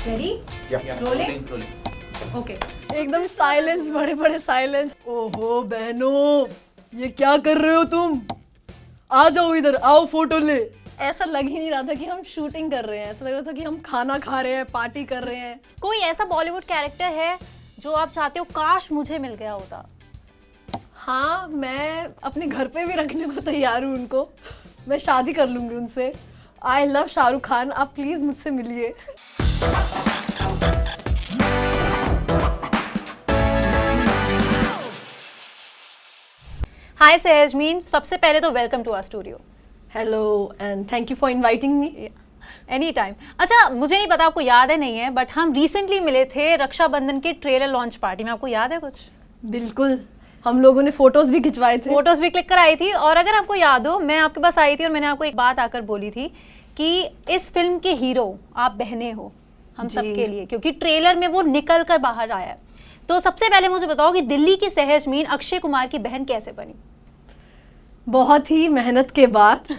Ready? Rolling. Okay. एकदम silence, बड़े बड़े साइलेंस। ओहो बहनों, ये क्या कर रहे हो तुम? आ जाओ इधर, आओ फोटो ले। ऐसा लग ही नहीं रहा था कि हम शूटिंग कर रहे हैं, ऐसा लग रहा था कि हम खाना खा रहे हैं, पार्टी कर रहे हैं। कोई ऐसा बॉलीवुड कैरेक्टर है जो आप चाहते हो काश मुझे मिल गया होता? हाँ, मैं अपने घर पे भी रखने को तैयार हूँ उनको। मैं शादी कर लूँगी उनसे। आई लव शाहरुख खान, आप प्लीज़ मुझसे मिलिए। हाय सहजमीन, सबसे पहले तो welcome to our studio. Hello and thank you for inviting me. Any time. अच्छा, मुझे नहीं पता आपको याद है नहीं है, बट हम रिसेंटली मिले थे रक्षाबंधन के ट्रेलर लॉन्च पार्टी में। आपको याद है कुछ? बिल्कुल, हम लोगों ने फोटोज भी खिंचवाए थे। फोटोज भी क्लिक कराई थी। और अगर आपको याद हो, मैं आपके पास आई थी और मैंने आपको एक बात आकर बोली थी कि इस फिल्म के हीरो आप बहनें हो हम सबके लिए, क्योंकि ट्रेलर में वो निकल कर बाहर आया है। तो सबसे पहले मुझे बताओ कि दिल्ली की सहजमीन अक्षय कुमार की बहन कैसे बनी? बहुत ही मेहनत के बाद।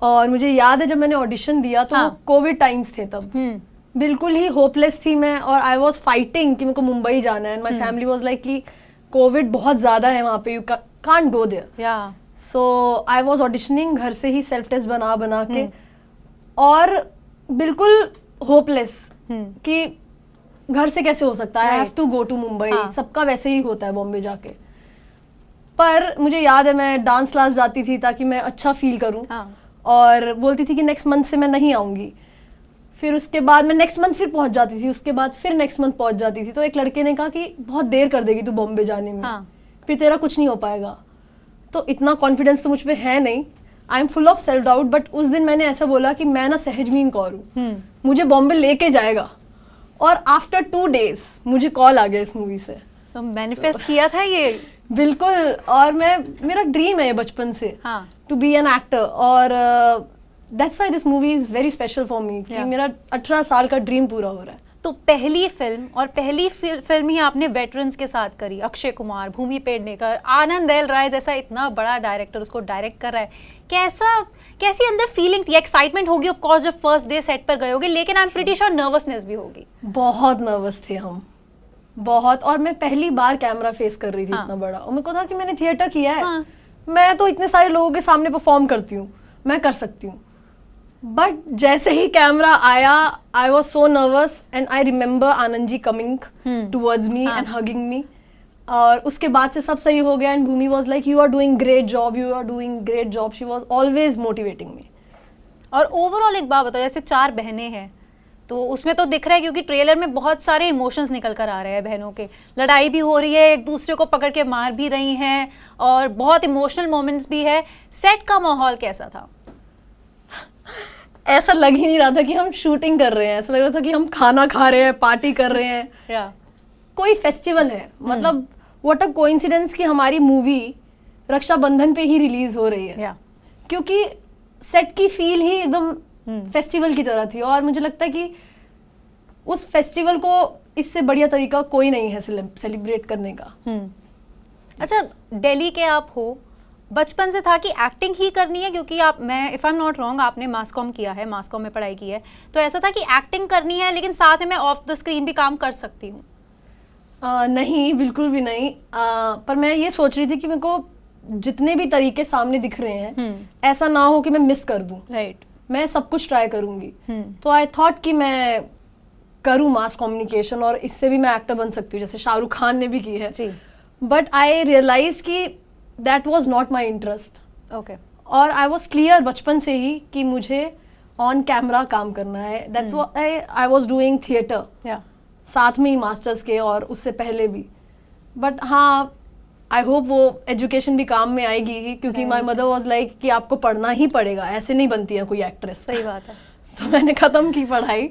और मुझे याद है जब मैंने ऑडिशन दिया तो हाँ। कोविड टाइम्स थे तब। बिल्कुल ही होपलेस थी मैं, और आई वाज फाइटिंग कि मेरे को मुंबई जाना है। And my family was like कि कोविड बहुत ज्यादा है वहाँ पे, यू कांट गो देयर। या सो आई वाज ऑडिशनिंग घर से ही, सेल्फ टेस्ट बना बना के, और बिल्कुल होपलेस कि घर से कैसे हो सकता है, I have to go to Mumbai. सबका वैसे ही होता है बॉम्बे जाके। पर मुझे याद है मैं डांस क्लास जाती थी ताकि मैं अच्छा फील करूं। और बोलती थी कि नेक्स्ट मंथ से मैं नहीं आऊंगी। फिर उसके बाद मैं नेक्स्ट मंथ फिर पहुंच जाती थी, उसके बाद फिर नेक्स्ट मंथ पहुंच जाती थी। तो एक लड़के ने कहा कि बहुत देर कर देगी तू बॉम्बे जाने में, फिर तेरा कुछ नहीं हो पाएगा। तो इतना कॉन्फिडेंस तो मुझ पे है नहीं, I am full of self doubt. But उस दिन मैंने ऐसा बोला कि मैं ना सहजमीन कौर हूँ, मुझे बॉम्बे लेके जाएगा। और आफ्टर 2 days मुझे कॉल आ गया इस मूवी से। तो मैनिफेस्ट किया था ये? बिल्कुल। और मेरा ड्रीम है ये बचपन से, टू बी एन एक्टर। और that's why this movie is very special for me, कि मेरा 18 साल का ड्रीम पूरा हो रहा है। तो पहली फिल्म, और पहली फिल्म ही आपने वेटरन्स के साथ करी। अक्षय कुमार, भूमि पेडनेकर, आनंद एल राय जैसा इतना बड़ा डायरेक्टर उसको डायरेक्ट कर रहा है। कैसी अंदर फीलिंग थी? एक्साइटमेंट होगी ऑफ कोर्स जब फर्स्ट डे सेट पर गए होगे, लेकिन I am pretty sure nervousness भी होगी। बहुत नर्वस थे हम, बहुत। और मैं पहली बार कैमरा फेस कर रही थी इतना बड़ा, और मेरे को था कि मैंने थिएटर किया है, मैं तो इतने सारे लोगों के सामने परफॉर्म करती हूँ, मैं कर सकती हूँ। बट जैसे ही कैमरा आया, I was so nervous. And I remember Anand ji coming towards me and hugging me. और उसके बाद से सब सही हो गया। And Bhumi was like you are doing great job, you are doing great job. She was always motivating me. और overall एक बात बताओ, जैसे 4 बहनें हैं तो उसमें तो दिख रहा है, क्योंकि ट्रेलर में बहुत सारे इमोशंस निकल कर आ रहे हैं बहनों के। लड़ाई भी हो रही है, एक दूसरे को पकड़ के मार भी रही हैं, और बहुत इमोशनल मोमेंट्स भी है। सेट का माहौल कैसा था? ऐसा लग ही नहीं रहा था कि हम शूटिंग कर रहे हैं, ऐसा लग रहा था कि हम खाना खा रहे हैं, पार्टी कर रहे हैं। कोई फेस्टिवल है। मतलब व्हाट अ कोइंसिडेंस कि हमारी मूवी रक्षाबंधन पे ही रिलीज हो रही है। क्योंकि सेट की फील ही एकदम फेस्टिवल की तरह थी। और मुझे लगता है कि उस फेस्टिवल को इससे बढ़िया तरीका कोई नहीं है सेलिब्रेट करने का। अच्छा, दिल्ली के आप हो, बचपन से था कि एक्टिंग ही करनी है? क्योंकि मैं if I am not wrong, आपने मास कॉम किया है, मास कॉम में पढ़ाई की है, तो ऐसा था कि एक्टिंग करनी है लेकिन साथ में मैं ऑफ द स्क्रीन भी काम कर सकती हूँ? नहीं, बिल्कुल भी नहीं। पर मैं ये सोच रही थी कि मेरे को जितने भी तरीके सामने दिख रहे हैं, ऐसा ना हो कि मैं मिस कर दूं। राइट। मैं सब कुछ ट्राई करूंगी। तो आई थॉट कि मैं करूं मास कम्युनिकेशन, और इससे भी मैं एक्टर बन सकती हूँ, जैसे शाहरुख खान ने भी की है। बट आई रियलाइज कि that was not my interest. Okay. और आई वाज क्लियर बचपन से ही कि मुझे ऑन कैमरा काम करना है। That's why I was doing theatre, साथ में ही मास्टर्स के और उससे पहले भी। बट हाँ, आई होप वो एजुकेशन भी काम में आएगी ही, क्योंकि माय मदर वाज लाइक कि आपको पढ़ना ही पड़ेगा, ऐसे नहीं बनती है कोई एक्ट्रेस। सही बात है। तो मैंने ख़त्म की पढ़ाई,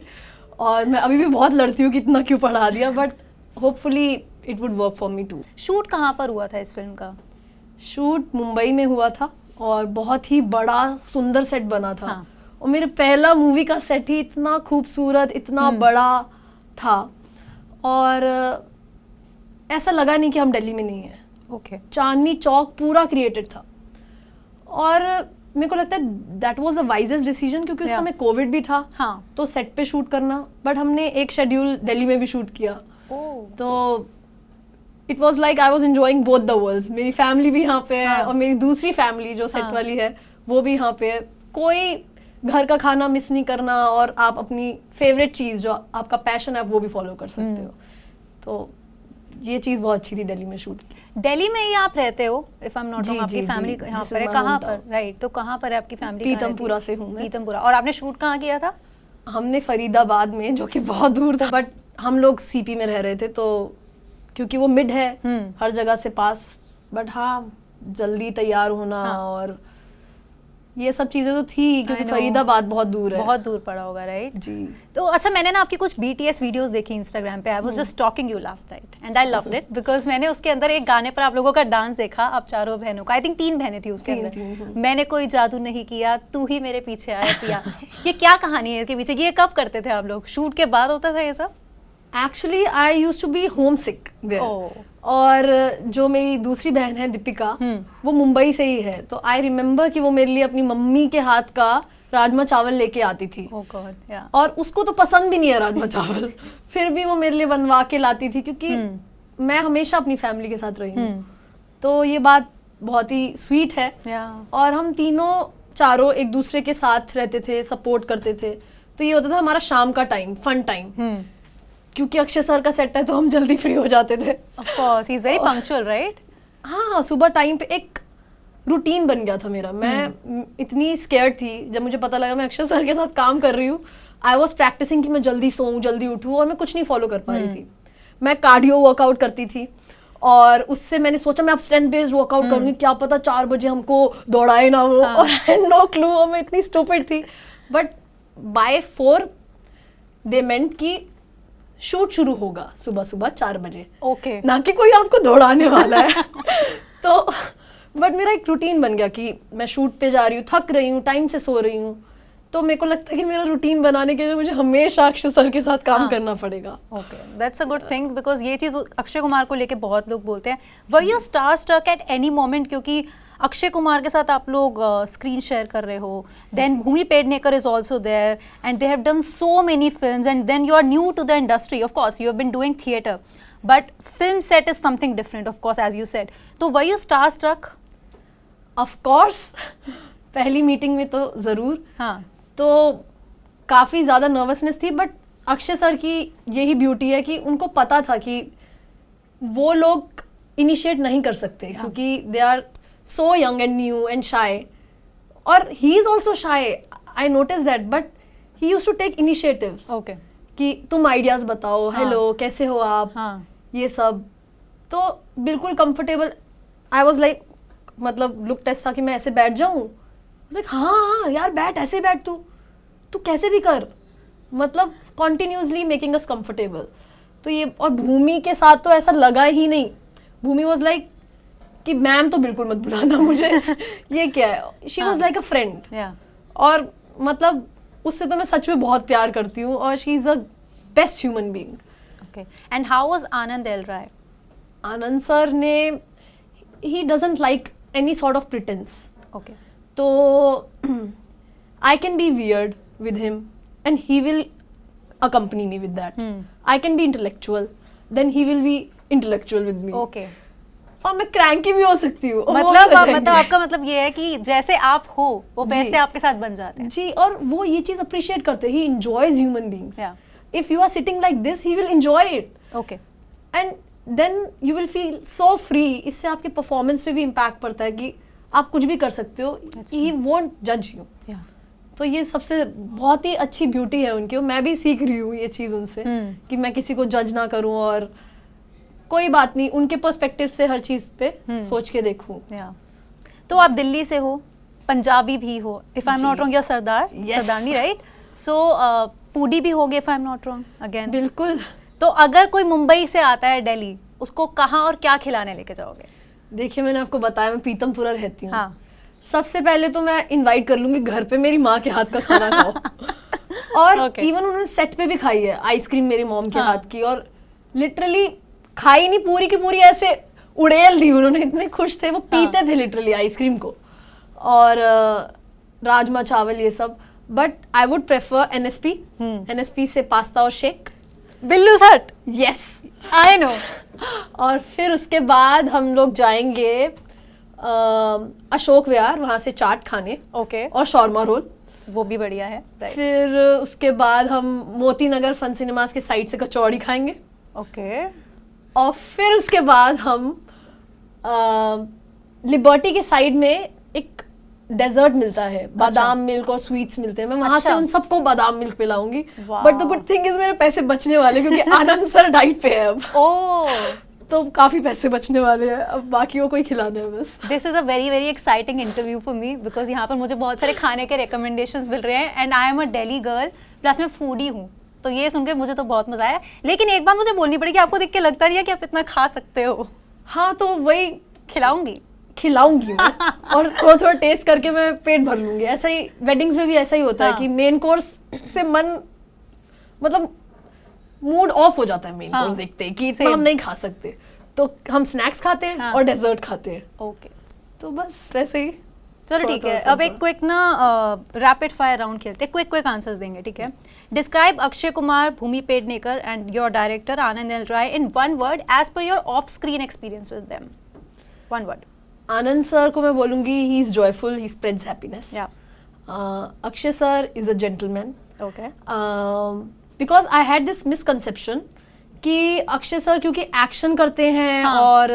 और मैं अभी भी बहुत लड़ती हूँ कि इतना क्यों पढ़ा दिया। But hopefully it would work for me too. Shoot कहाँ पर हुआ था इस फिल्म का? शूट मुंबई में हुआ था, और बहुत ही बड़ा सुंदर सेट बना था। और मेरे पहला मूवी का सेट ही इतना खूबसूरत, इतना बड़ा था, और ऐसा लगा नहीं कि हम दिल्ली में नहीं हैं। चांदनी चौक पूरा क्रिएटेड था। और मेरे को लगता है that was the wisest decision, क्योंकि उस समय कोविड भी था। हाँ. तो सेट पे शूट करना, बट हमने एक शेड्यूल दिल्ली में भी शूट किया। तो it was like I was enjoying both the worlds. मेरी फैमिली भी यहाँ पे है और मेरी दूसरी फैमिली जो सेट वाली है वो भी यहाँ पे है। कोई घर का खाना मिस नहीं करना, और आप अपनी फेवरेट चीज जो आपका पैशन है आप वो भी फॉलो कर सकते हो। तो ये चीज बहुत अच्छी थी दिल्ली में शूट की। दिल्ली में ही आप रहते हो, if I am not wrong? आपकी फैमिली यहाँ पर है? कहाँ पर? राइट, तो कहाँ पर है आपकी फैमिली? पीतमपुरा से हूँ मैं। पीतमपुरा। और आपने शूट कहाँ किया था? हमने फरीदाबाद में, जो कि बहुत दूर था, बट हम लोग सीपी में रह रहे थे, तो क्योंकि वो मिड है हर जगह से पास, बट हाँ जल्दी तैयार होना और ये सब चीजें तो थी, क्योंकि फरीदाबाद बहुत दूर है, बहुत दूर पड़ा होगा। राइट जी। तो अच्छा, मैंने ना आपकी कुछ BTS वीडियोस देखी इंस्टाग्राम पे। I was just talking you last night and I loved it, because मैंने उसके अंदर एक गाने पर आप लोगों का डांस देखा, आप चारों बहनों का। आई थिंक 3 बहनें थी उसके अंदर। मैंने कोई जादू नहीं किया, तू ही मेरे पीछे आया पिया। ये क्या कहानी है इसके पीछे? ये कब करते थे आप लोग? शूट के बाद होता था ये सब? Actually I used to be homesick there. और जो मेरी दूसरी बहन है दीपिका, वो मुंबई से ही है, तो आई रिमेम्बर कि वो मेरे लिए अपनी मम्मी के हाथ का राजमा चावल लेके आती थी। oh God, yeah. और उसको तो पसंद भी नहीं है राजमा चावल, फिर भी वो मेरे लिए बनवा के लाती थी, क्योंकि मैं हमेशा अपनी फैमिली के साथ रही हूँ। तो ये बात बहुत ही स्वीट है। और हम चारों एक दूसरे के साथ रहते थे, सपोर्ट करते थे। तो ये होता था हमारा शाम का टाइम, फन टाइम, क्योंकि अक्षय सर का सेट है तो हम जल्दी फ्री हो जाते थे। Of course, he is very punctual, right? हाँ, सुबह टाइम पे एक रूटीन बन गया था मेरा। मैं इतनी स्केयर्ड थी जब मुझे पता लगा मैं अक्षय सर के साथ काम कर रही हूँ। आई वॉज प्रैक्टिसिंग कि मैं जल्दी सोऊं, जल्दी उठूं, और मैं कुछ नहीं फॉलो कर पा रही थी। मैं कार्डियो वर्कआउट करती थी, और उससे मैंने सोचा मैं अब स्ट्रेंथ बेस्ड वर्कआउट करूंगी, क्या पता 4 बजे हमको दौड़ाए ना वो। और आई हैड नो क्लू, और मैं इतनी स्टूपिड थी। बट बाय 4 दे मेंट कि शूट शुरू होगा सुबह 4 बजे। ओके। ना कि कोई आपको दौड़ाने वाला है। तो बट मेरा एक रूटीन बन गया कि मैं शूट पे जा रही हूँ, थक रही हूँ, टाइम से सो रही हूँ, तो मेरे को लगता है कि मेरा रूटीन बनाने के लिए मुझे हमेशा अक्षय सर के साथ काम करना पड़ेगा। Okay, that's a good thing, because ये चीज़ अक्षय कुमार को लेके बहुत लोग बोलते हैं। Were you star struck at any moment? क्योंकि अक्षय कुमार के साथ आप लोग स्क्रीन शेयर कर रहे हो, then Bhumi Pednekar is also there, and they have done so many films, and then you are new to the industry. Of course you have been doing theatre, but film set is something different, of course, as you said. तो were you star struck? Of course, पहली meeting में तो जरूर। हाँ। तो काफी ज्यादा nervousness थी, बट अक्षय सर की यही ब्यूटी है कि उनको पता था कि वो लोग इनिशिएट नहीं कर सकते, क्योंकि they are so young and new and shy, or he is also shy, I noticed that, but he used to take initiatives. Okay. कि तुम आइडियाज बताओ, हेलो कैसे हो आप, ये सब। तो बिल्कुल कंफर्टेबल। आई वॉज लाइक, मतलब लुक टेस्ट था कि मैं ऐसे बैठ जाऊं। हाँ यार बैठ, ऐसे बैठ, तू कैसे भी कर, मतलब कॉन्टिन्यूसली मेकिंग अस कंफर्टेबल। तो ये, और भूमि के साथ तो ऐसा लगा ही नहीं। भूमि वॉज लाइक कि मैम तो बिल्कुल मत बुलाना मुझे, ये क्या है। She was like a friend, और मतलब उससे तो मैं सच में बहुत प्यार करती हूँ, और she is a best human being. Okay, and how was Anand L Rai? Anand sir ने, he doesn't like any sort of pretence. Okay, तो I can be weird with him and he will accompany me with that. I can be intellectual, then he will be intellectual with me. Okay. और मैं cranky भी हो सकती हूँ। मतलब आपका मतलब ये है कि जैसे आप हो वो वैसे आपके साथ बन जाते हैं। जी, और वो ये चीज अप्रिशिएट करते हैं। He enjoys human beings. If you are sitting like this, he will enjoy it. Okay, and then you will feel so free. इससे आपके परफॉर्मेंस पे भी इम्पैक्ट पड़ता है कि आप कुछ भी कर सकते हो, ही वोंट जज यू। तो ये सबसे बहुत ही अच्छी ब्यूटी है उनकी। मैं भी सीख रही हूँ ये चीज उनसे, कि मैं किसी को जज ना करूँ, और कोई बात नहीं, उनके पर्सपेक्टिव से हर चीज पे सोच के देखूं। तो आप दिल्ली से हो, पंजाबी भी हो, if I am not wrong you are Sardarni, right? So foodie भी होगे, if I am not wrong again. बिल्कुल। तो अगर कोई मुंबई से आता है दिल्ली, उसको कहाँ और क्या खिलाने लेके जाओगे? देखिए, मैंने आपको बताया मैं पीतमपुरा रहती हूँ। हाँ। सबसे पहले तो मैं इनवाइट कर लूंगी घर पे, मेरी माँ के हाथ का खाना खाओ। और इवन उन्होंने सेट पे भी खाई है आइसक्रीम मेरी मॉम के हाथ की, और लिटरली खाई नहीं, पूरी की पूरी ऐसे उड़ेल दी उन्होंने, इतने खुश थे वो, पीते थे लिटरली आइसक्रीम को। और राजमा चावल ये सब, but I would prefer NSP. NSP से पास्ता और शेक. बिल्लू हट. Yes, I know. और फिर उसके बाद हम लोग जाएंगे अशोक विहार, वहाँ से चाट खाने. ओके. और शॉर्मा रोल, वो भी बढ़िया है. राइट. फिर उसके बाद हम मोती नगर फन सिनेमास के साइड से कचौड़ी खाएंगे. ओके. और फिर उसके बाद हम लिबर्टी के साइड में एक डेजर्ट मिलता है, बादाम मिल्क और स्वीट्स मिलते हैं. मैं वहां से उन सबको बादाम मिल्क पिलाऊंगी. But the good thing is मेरे पैसे बचने वाले, क्योंकि आनंद सर डाइट पे है अब. तो काफी पैसे बचने वाले हैं, अब बाकी को कोई खिलाना है बस. This is a very very exciting interview for me, because यहाँ पर मुझे बहुत सारे खाने के रिकमेंडेशंस मिल रहे हैं, and I am a Delhi girl, plus मैं फूडी हूँ, तो ये सुन के मुझे तो बहुत मजा आया. लेकिन एक बात मुझे बोलनी पड़ेगी, आपको देख के लगता नहीं है कि आप इतना खा सकते हो? हाँ, तो वही खिलाऊंगी मैं. और थोड़ा थोड़ा टेस्ट करके मैं पेट भर लूंगी. ऐसा ही वेडिंग्स में भी ऐसा ही होता है कि मेन कोर्स से मन, मतलब मूड ऑफ हो जाता है मेन कोर्स देखते ही कि इतना हम नहीं खा सकते, तो हम स्नैक्स खाते हैं और डेजर्ट खाते हैं. ओके. तो बस वैसे ही. चलो ठीक है, अब एक क्विक ना रैपिड फायर राउंड खेलते हैं. क्विक आंसर्स देंगे, ठीक है? Describe Akshay Kumar, Bhumi Pednekar and your director Anand L Rai in one word as per your off screen experience with them. One word. Anand sir को मैं बोलूंगी he is joyful, he spreads happiness. Akshay sir is a gentleman. Okay. Because I had this misconception कि Akshay sir क्योंकि action करते हैं और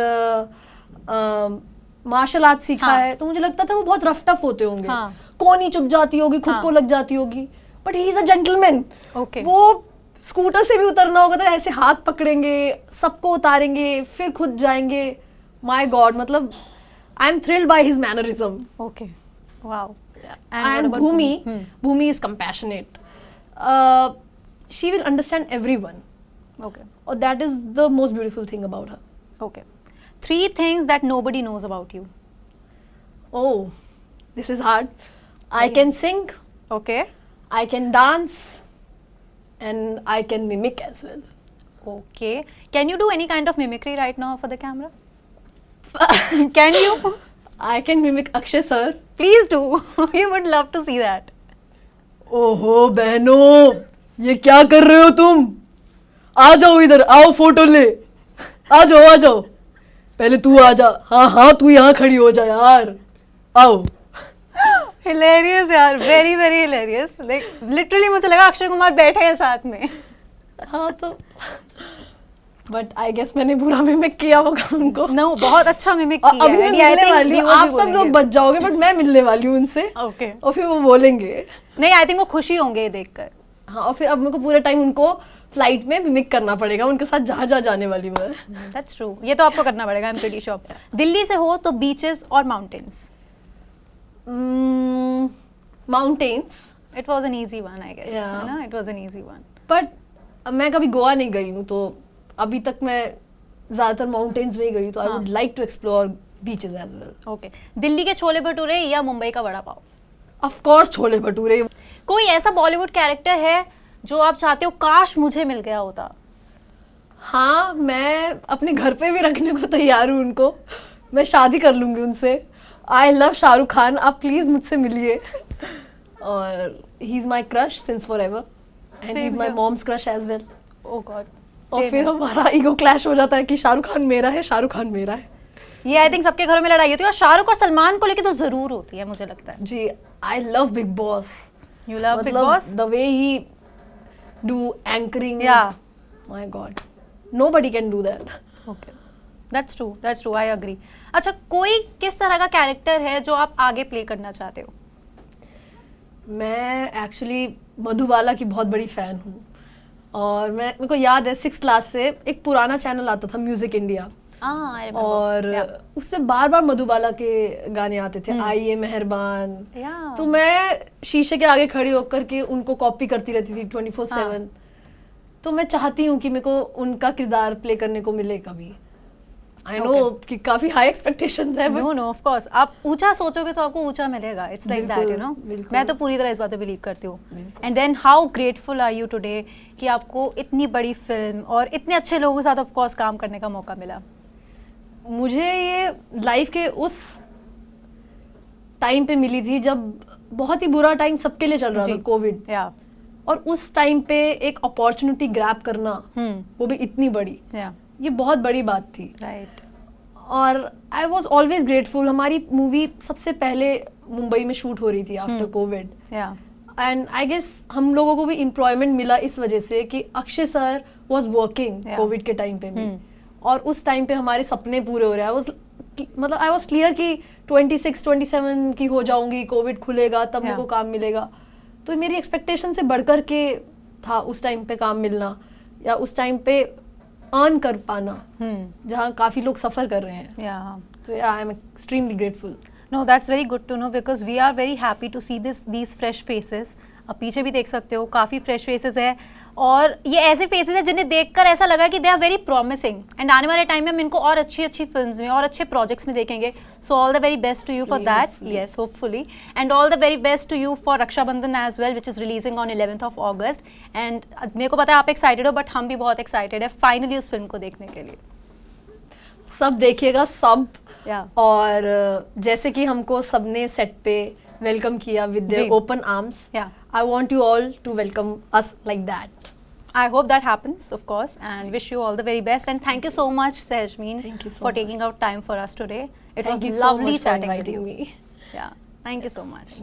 martial art सीखा है, तो मुझे लगता था वो बहुत रफ टफ होते होंगे. कौन ही चुप जाती होगी, खुद को लग जाती होगी. But he is a gentleman. वो स्कूटर से भी उतरना होगा तो ऐसे हाथ पकड़ेंगे, सबको उतारेंगे, फिर खुद जाएंगे. माय गॉड, मतलब I am thrilled by his mannerism. Okay. Wow. And Bhumi is compassionate. She will understand everyone. Okay. Or that is the most beautiful thing about her. Okay. 3 things that nobody knows about you. Oh, this is hard. I can sing. Okay. I can dance. And I can mimic as well. Okay. Can you do any kind of mimicry right now for the camera? Can you? I can mimic Akshay sir. Please do. We would love to see that. ओहो बहनों, ये क्या कर रहे हो तुम? आ जाओ इधर, आओ फोटो ले. आ जाओ. पहले तू आ जा. हाँ तू यहाँ खड़ी हो जा यार. आओ. Hilarious यार, very very hilarious. Like literally मुझे लगा अक्षय कुमार बैठे हैं साथ में. हाँ तो बट आई गेस मैंने बुरा मिमिक किया होगा उनको. No, बहुत अच्छा मिमिक किया है. अभी मैं मिलने वाली हूँ, आप सब लोग बच जाओगे, बट मैं मिलने वाली हूँ उनसे. ओके. और फिर वो बोलेंगे. नहीं, आई थिंक वो खुशी होंगे देखकर. हाँ, और फिर अब मेरे को पूरे टाइम उनको फ्लाइट में मिमिक करना पड़ेगा, उनके साथ जहाँ जाने वाली हूँ मैं. That's true. ये तो आपको करना पड़ेगा. I'm pretty sure. दिल्ली से हो तो बीचेस और mountains? Mountains. It was an easy one, I guess. Yeah. है ना? It was an easy one. But मैं कभी गोवा नहीं गई हूँ, तो अभी तक मैं ज्यादातर माउंटेन्स में ही गई हूँ, तो I would like to explore beaches as well. Okay. Delhi के छोले भटूरे या मुंबई का वड़ा पाव? Of course chole bhature. कोई ऐसा बॉलीवुड कैरेक्टर है जो आप चाहते हो काश मुझे मिल गया होता? हाँ, मैं अपने घर पे भी रखने को तैयार हूँ उनको. मैं शादी कर लूंगी उनसे. आई लव शाहरुख खान, आप प्लीज मुझसे मिलिए. और he is my crush since forever, and he is my mom's crush as well. Oh God. और फिर हमारा ईगो क्लैश हो जाता है कि शाहरुख खान मेरा है. ये आई थिंक सबके घरों में लड़ाई होती है, और शाहरुख और सलमान को लेके तो जरूर होती है, मुझे लगता है. जी, I love Bigg Boss. You love Bigg Boss? The way he do anchoring. Yeah my god, nobody can do that. Okay. That's true. I agree. अच्छा, कोई किस तरह का कैरेक्टर है जो आप आगे प्ले करना चाहते हो? मैं एक्चुअली मधुबाला की बहुत बड़ी फैन हूँ. और मेरे को याद है 6th क्लास से एक पुराना चैनल आता था, म्यूजिक इंडिया. और उसमें बार मधुबाला के गाने आते थे. आइए मेहरबान. तो मैं शीशे के आगे खड़ी होकर के उनको कॉपी करती रहती थी 24/7. तो मैं चाहती हूँ कि मेरे को उनका किरदार प्ले करने को मिले कभी. आई नो कि काफी हाई एक्सपेक्टेशंस है. नो ऑफ कोर्स, आप ऊंचा सोचोगे तो आपको ऊंचा मिलेगा. It's like that, you know. मैं तो पूरी तरह इस बात पे बिलीव करती हूँ. And then how grateful are you today कि आपको इतनी बड़ी फिल्म और इतने अच्छे लोगों के साथ ऑफ कोर्स काम करने का मौका मिला. मुझे ये लाइफ के उस टाइम पे मिली थी जब बहुत ही बुरा टाइम सबके लिए चल रहा था, कोविड। या और उस टाइम पे एक अपॉर्चुनिटी ग्रैब करना, वो भी इतनी बड़ी, ये बहुत बड़ी बात थी। राइट। और आई वॉज ऑलवेज ग्रेटफुल। हमारी मूवी सबसे पहले मुंबई में शूट हो रही थी after COVID, and I guess हम लोगों को भी एम्प्लॉयमेंट मिला इस वजह से कि Akshay sir was working Covid के टाइम पे भी, और उस टाइम पे हमारे सपने पूरे हो रहे हैं। आई वॉज क्लियर कि 26-27 की हो जाऊंगी, कोविड खुलेगा तब मेरे को काम मिलेगा। तो मेरी एक्सपेक्टेशन से बढ़कर के था उस टाइम पे काम मिलना, या उस टाइम पे अर्न कर पाना, जहाँ काफी लोग सफर कर रहे हैं। तो I am extremely grateful. No, that's very good to know because we are very happy to see these fresh faces. अब पीछे भी देख सकते हो, काफ़ी फ्रेश फेसेस है, और ये ऐसे फेसेस है जिन्हें देखकर ऐसा लगा कि they are very promising, and आने वाले टाइम में हम इनको और अच्छी अच्छी फिल्म्स में और अच्छे प्रोजेक्ट्स में देखेंगे। So all the very best to you for that. Yes, hopefully, and all the very best to you for Raksha Bandhan as well, which is releasing on 11th of August। एंड मेरे को पता है आप एक्साइटेड हो, बट हम भी बहुत एक्साइटेड है फाइनली उस फिल्म को देखने के लिए। सब देखिएगा, सब। और जैसे कि हमको सबने सेट पे वेलकम किया with their open arms, I want you all to welcome us like that. I hope that happens, of course, and wish you all the very best. And thank you so much, Sehjmeen, for taking out time for us today. It was lovely chatting with you. me. Yeah, thank you so much.